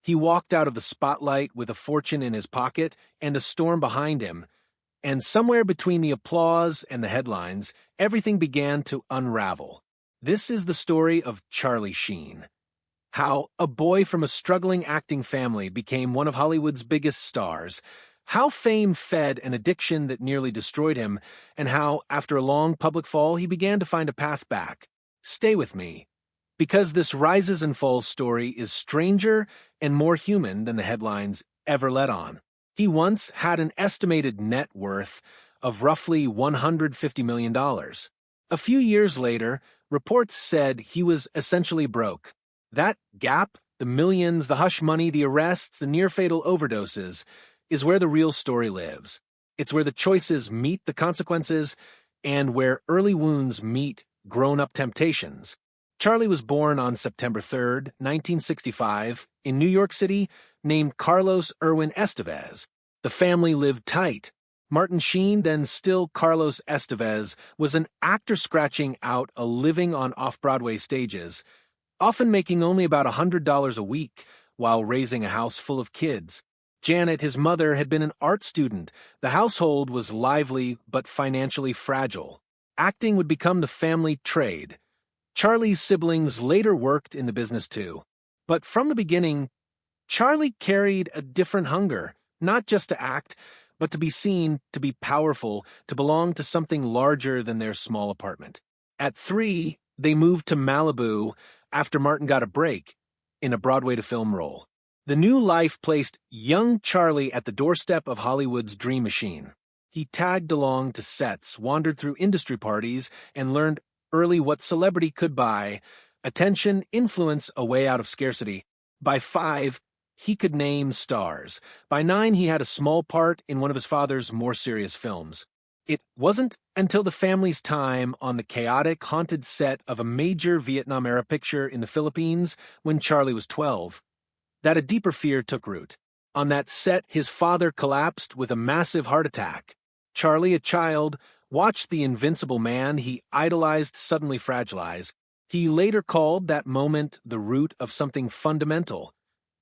He walked out of the spotlight with a fortune in his pocket and a storm behind him, and somewhere between the applause and the headlines, everything began to unravel. This is the story of Charlie Sheen. How a boy from a struggling acting family became one of Hollywood's biggest stars, how fame fed an addiction that nearly destroyed him, and how, after a long public fall, he began to find a path back. Stay with me, because this rises and falls story is stranger and more human than the headlines ever let on. He once had an estimated net worth of roughly $150 million. A few years later, reports said he was essentially broke. That gap, the millions, the hush money, the arrests, the near-fatal overdoses, is where the real story lives. It's where the choices meet the consequences and where early wounds meet grown-up temptations. Charlie was born on September 3rd, 1965, in New York City, named Carlos Erwin Estevez. The family lived tight. Martin Sheen, then still Carlos Estevez, was an actor scratching out a living on off-Broadway stages, often making only about $100 a week while raising a house full of kids. Janet, his mother, had been an art student. The household was lively but financially fragile. Acting would become the family trade. Charlie's siblings later worked in the business too. But from the beginning, Charlie carried a different hunger, not just to act, but to be seen, to be powerful, to belong to something larger than their small apartment. At 3, they moved to Malibu after Martin got a break in a Broadway-to-film role. The new life placed young Charlie at the doorstep of Hollywood's dream machine. He tagged along to sets, wandered through industry parties, and learned early what celebrity could buy: attention, influence, a way out of scarcity. By 5, he could name stars. By 9, he had a small part in one of his father's more serious films. It wasn't until the family's time on the chaotic, haunted set of a major Vietnam-era picture in the Philippines when Charlie was 12 that a deeper fear took root. On that set, his father collapsed with a massive heart attack. Charlie, a child, watched the invincible man he idolized suddenly fragilize. He later called that moment the root of something fundamental.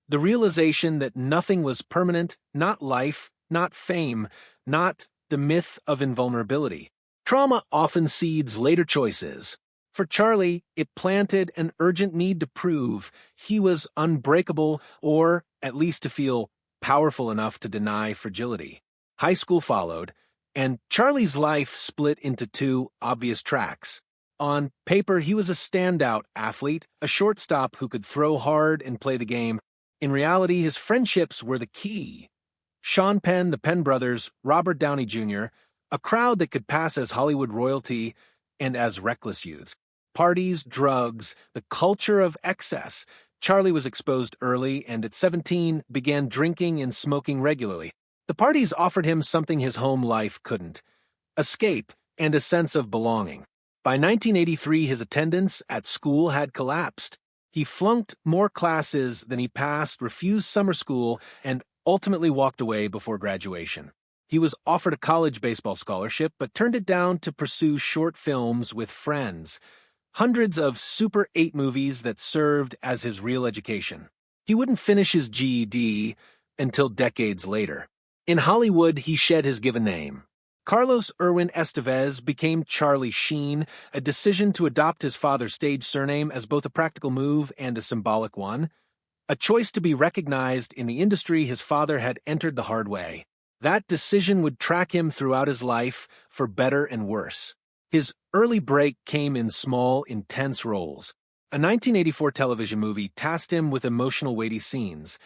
The realization that nothing was permanent, not life, not fame, not the myth of invulnerability. Trauma often seeds later choices. For Charlie, it planted an urgent need to prove he was unbreakable, or at least to feel powerful enough to deny fragility. High school followed, and Charlie's life split into 2 obvious tracks. On paper, he was a standout athlete, a shortstop who could throw hard and play the game. In reality, his friendships were the key. Sean Penn, the Penn brothers, Robert Downey Jr., a crowd that could pass as Hollywood royalty and as reckless youths. Parties, drugs, the culture of excess. Charlie was exposed early and at 17 began drinking and smoking regularly. The parties offered him something his home life couldn't: escape and a sense of belonging. By 1983, his attendance at school had collapsed. He flunked more classes than he passed, refused summer school, and ultimately walked away before graduation. He was offered a college baseball scholarship, but turned it down to pursue short films with friends. Hundreds of Super 8 movies that served as his real education. He wouldn't finish his GED until decades later. In Hollywood, he shed his given name. Carlos Erwin Estevez became Charlie Sheen, a decision to adopt his father's stage surname as both a practical move and a symbolic one. A choice to be recognized in the industry his father had entered the hard way. That decision would track him throughout his life, for better and worse. His early break came in small, intense roles. A 1984 television movie tasked him with emotional, weighty scenes.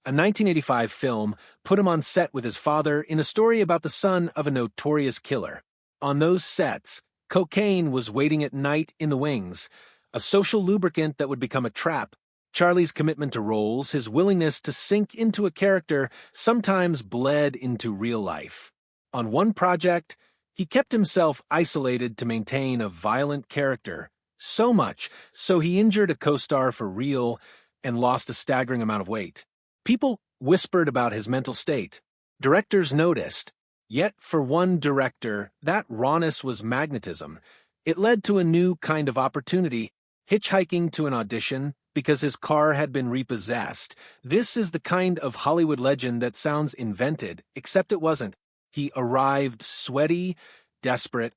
A 1985 film put him on set with his father in a story about the son of a notorious killer. On those sets, cocaine was waiting at night in the wings, a social lubricant that would become a trap. Charlie's commitment to roles, his willingness to sink into a character, sometimes bled into real life. On one project, he kept himself isolated to maintain a violent character, so much so he injured a co-star for real and lost a staggering amount of weight. People whispered about his mental state. Directors noticed. Yet for one director, that rawness was magnetism. It led to a new kind of opportunity: hitchhiking to an audition, because his car had been repossessed. This is the kind of Hollywood legend that sounds invented, except it wasn't. He arrived sweaty, desperate,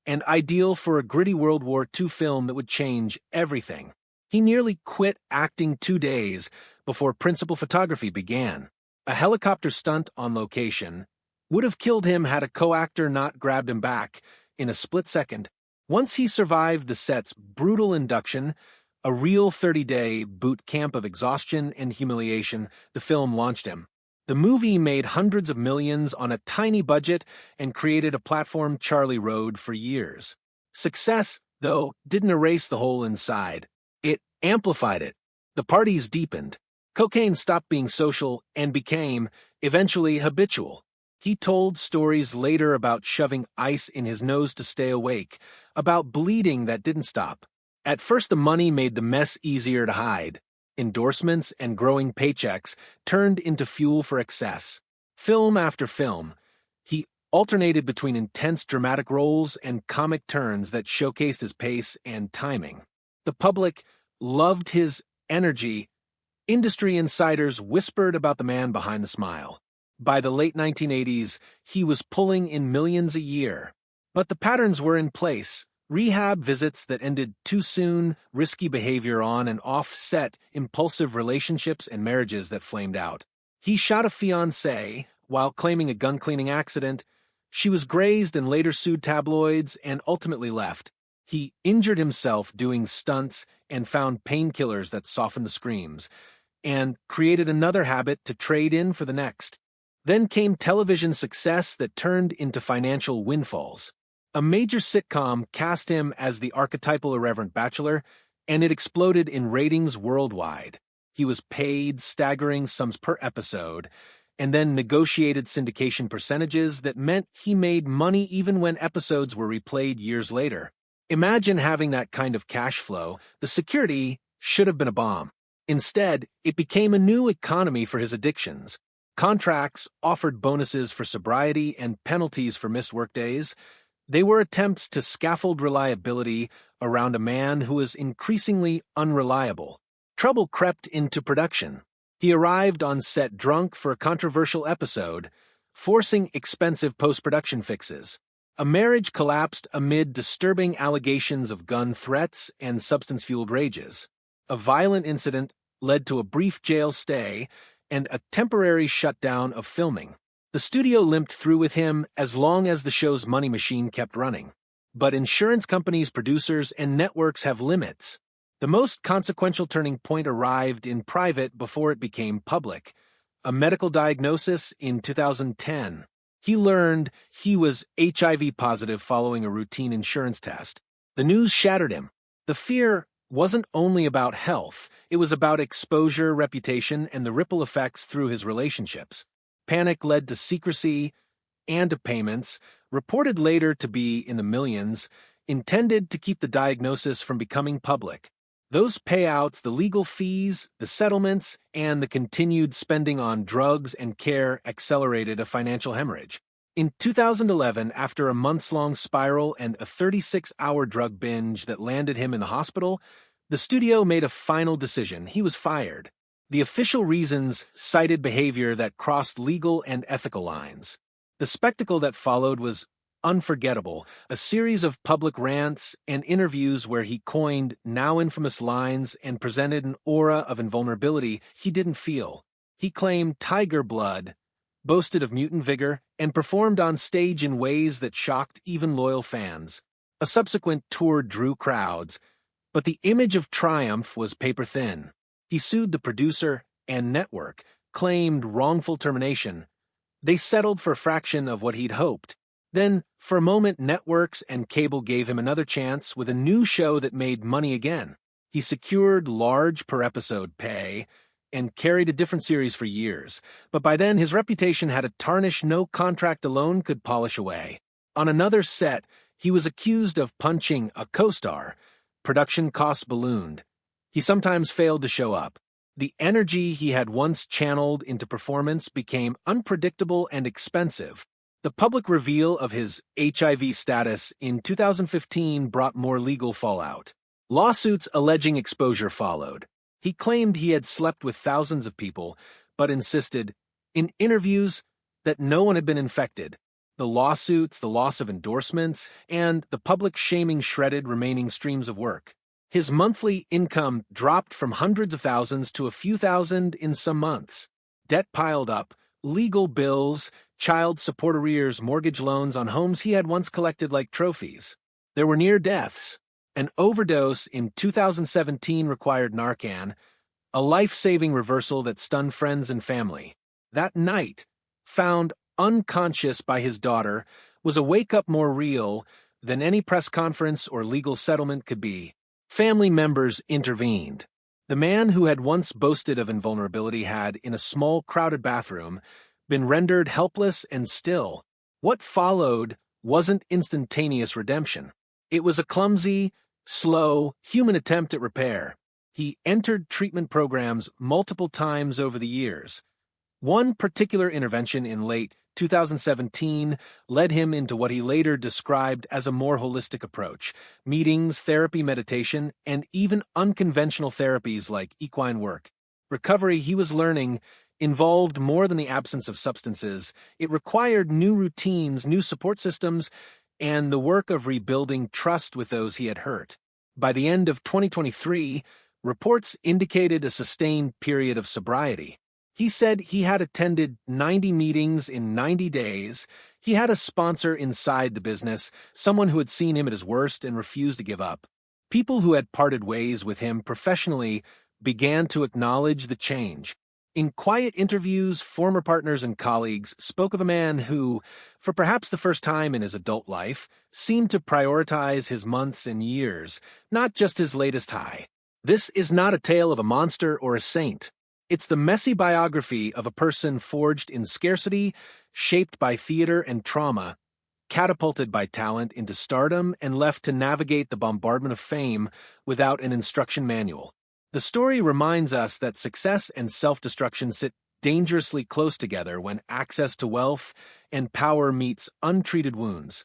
and ideal for a gritty World War II film that would change everything. He nearly quit acting 2 days before principal photography began. A helicopter stunt on location would have killed him had a co-actor not grabbed him back in a split second. Once he survived the set's brutal induction, a real 30-day boot camp of exhaustion and humiliation, the film launched him. The movie made hundreds of millions on a tiny budget and created a platform Charlie rode for years. Success, though, didn't erase the hole inside. It amplified it. The parties deepened. Cocaine stopped being social and became, eventually, habitual. He told stories later about shoving ice in his nose to stay awake, about bleeding that didn't stop. At first, the money made the mess easier to hide. Endorsements and growing paychecks turned into fuel for excess. Film after film, he alternated between intense dramatic roles and comic turns that showcased his pace and timing. The public loved his energy. Industry insiders whispered about the man behind the smile. By the late 1980s, he was pulling in millions a year. But the patterns were in place. Rehab visits that ended too soon, risky behavior on and off set, impulsive relationships and marriages that flamed out. He shot a fiancée while claiming a gun-cleaning accident. She was grazed and later sued tabloids and ultimately left. He injured himself doing stunts and found painkillers that softened the screams, and created another habit to trade in for the next. Then came television success that turned into financial windfalls. A major sitcom cast him as the archetypal irreverent bachelor, and it exploded in ratings worldwide. He was paid staggering sums per episode, and then negotiated syndication percentages that meant he made money even when episodes were replayed years later. Imagine having that kind of cash flow. The security should have been a bomb. Instead, it became a new economy for his addictions. Contracts offered bonuses for sobriety and penalties for missed workdays. They were attempts to scaffold reliability around a man who was increasingly unreliable. Trouble crept into production. He arrived on set drunk for a controversial episode, forcing expensive post-production fixes. A marriage collapsed amid disturbing allegations of gun threats and substance-fueled rages. A violent incident led to a brief jail stay and a temporary shutdown of filming. The studio limped through with him as long as the show's money machine kept running. But insurance companies, producers, and networks have limits. The most consequential turning point arrived in private before it became public. A medical diagnosis in 2010. He learned he was HIV positive following a routine insurance test. The news shattered him. The fear wasn't only about health, it was about exposure, reputation, and the ripple effects through his relationships. Panic led to secrecy and to payments, reported later to be in the millions, intended to keep the diagnosis from becoming public. Those payouts, the legal fees, the settlements, and the continued spending on drugs and care accelerated a financial hemorrhage. In 2011, after a months-long spiral and a 36-hour drug binge that landed him in the hospital, the studio made a final decision. He was fired. The official reasons cited behavior that crossed legal and ethical lines. The spectacle that followed was unforgettable, a series of public rants and interviews where he coined now infamous lines and presented an aura of invulnerability he didn't feel. He claimed tiger blood, boasted of mutant vigor, and performed on stage in ways that shocked even loyal fans. A subsequent tour drew crowds, but the image of triumph was paper-thin. He sued the producer and network, claimed wrongful termination. They settled for a fraction of what he'd hoped. Then, for a moment, networks and cable gave him another chance with a new show that made money again. He secured large per-episode pay and carried a different series for years, but by then his reputation had a tarnish no contract alone could polish away. On another set, he was accused of punching a co-star. Production costs ballooned. He sometimes failed to show up. The energy he had once channeled into performance became unpredictable and expensive. The public reveal of his HIV status in 2015 brought more legal fallout. Lawsuits alleging exposure followed. He claimed he had slept with thousands of people, but insisted, in interviews, that no one had been infected. The lawsuits, the loss of endorsements, and the public shaming shredded remaining streams of work. His monthly income dropped from hundreds of thousands to a few thousand in some months. Debt piled up, legal bills, child support arrears, mortgage loans on homes he had once collected like trophies. There were near deaths. An overdose in 2017 required Narcan, a life-saving reversal that stunned friends and family. That night, found unconscious by his daughter, was a wake-up more real than any press conference or legal settlement could be. Family members intervened. The man who had once boasted of invulnerability had, in a small, crowded bathroom, been rendered helpless and still. What followed wasn't instantaneous redemption. It was a clumsy, slow, human attempt at repair. He entered treatment programs multiple times over the years. One particular intervention in late 2017 led him into what he later described as a more holistic approach: meetings, therapy, meditation, and even unconventional therapies like equine work. Recovery, he was learning, involved more than the absence of substances. It required new routines, new support systems, and the work of rebuilding trust with those he had hurt. By the end of 2023, reports indicated a sustained period of sobriety. He said he had attended 90 meetings in 90 days. He had a sponsor inside the business, someone who had seen him at his worst and refused to give up. People who had parted ways with him professionally began to acknowledge the change. In quiet interviews, former partners and colleagues spoke of a man who, for perhaps the first time in his adult life, seemed to prioritize his months and years, not just his latest high. This is not a tale of a monster or a saint. It's the messy biography of a person forged in scarcity, shaped by theater and trauma, catapulted by talent into stardom, and left to navigate the bombardment of fame without an instruction manual. The story reminds us that success and self-destruction sit dangerously close together when access to wealth and power meets untreated wounds.